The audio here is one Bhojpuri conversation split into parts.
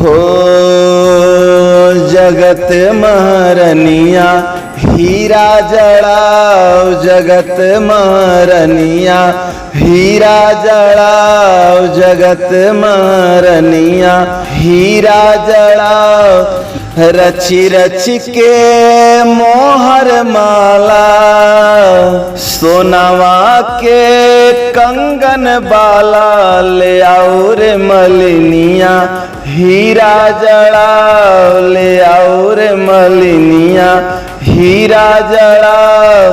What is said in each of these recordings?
हो जगत महारनिया हीरा जड़ाओ, जगत महारनिया हीरा जड़ाओ, जगत महारनिया हीरा जड़ाओ। रची रची के मोहर माला, सोनावा के कंगन बाला, ले आओ रे मलिनिया हीरा जड़ाओ, ले आओ रे मलिनिया हीरा जड़ाओ।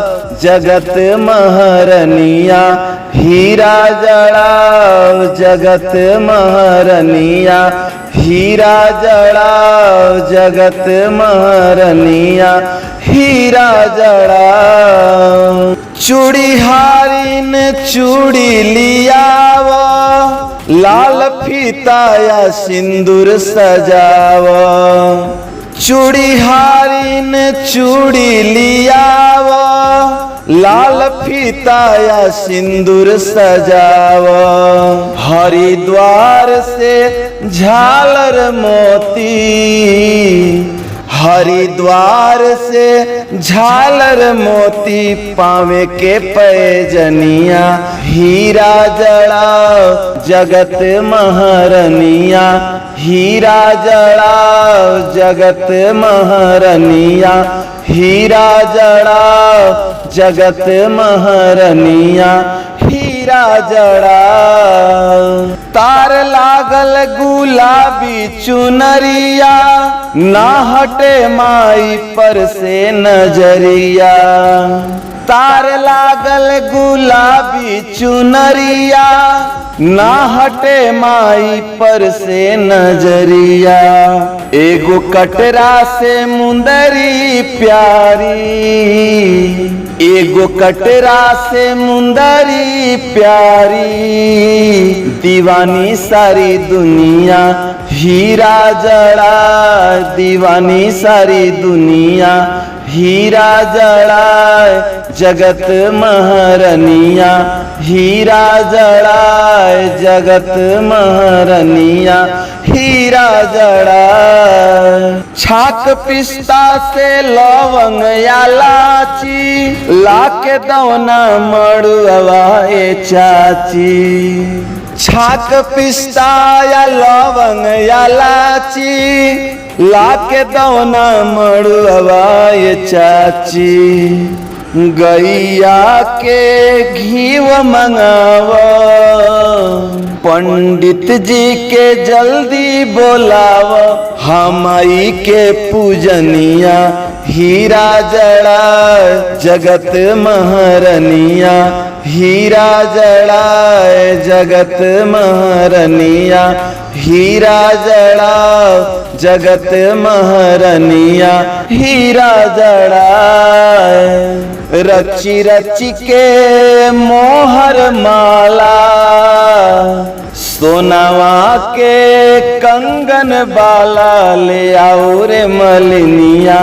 जगत महारनिया हीरा जड़ाओ, जगत महारनिया हीरा जड़ाओ, जगत महारनिया हीरा जड़ाओ। चूड़ी हारिन चूड़ी लियाव, लाल फीता या सिंदूर सजाव। चूड़ी हारिन चूड़ी लियाव, लाल फीता या सिंदूर सजाव। हरिद्वार से झालर मोती, हरिद्वार से झालर मोती, पावे के पैजनिया हीरा जड़ाओ, जगत महारनिया हीरा जड़ाओ, जगत महारनिया हीरा जड़ाओ, जगत महारनिया हीरा जड़ाओ। तार लागल गुलाबी चुनरिया, ना हटे माई पर से नजरिया। तार लागल गुलाबी चुनरिया, ना हटे माई पर से नजरिया। एगो कटरा से मुंदरी प्यारी, एगो कटरा से मुंदरी प्यारी, दीवानी सारी दुनिया हीरा जड़ा, दीवानी सारी दुनिया हीरा जड़ाए। जगत महारनिया हीरा जड़ाए, जगत महारनिया हीरा जड़ाए। छाक पिस्ता से लवंग या लाची, लाके दौना मड़ुआ ए चाची। छाक पिस्ता या लवंग या लाची, लाके दौना मड़ुआ ये चाची। गैया के घीव मंगाव, पंडित जी के जल्दी बोलाव। हमाई के पूजनिया हीरा जड़ाए, जगत महारनिया हीरा जड़ाए, जगत महारनिया हीरा जड़ाओ, जगत महारनिया हीरा जड़ाए। रची रची के मोहर माला, सोनावा के कंगन बाला, ले आओ रे मलिनिया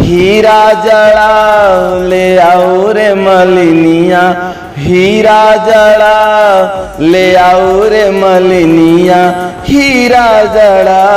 हीरा जड़ाओ, ले आओ रे मलिनिया हीरा जड़ाओ, ले आओ रे मलिनिया हीरा जड़ाओ।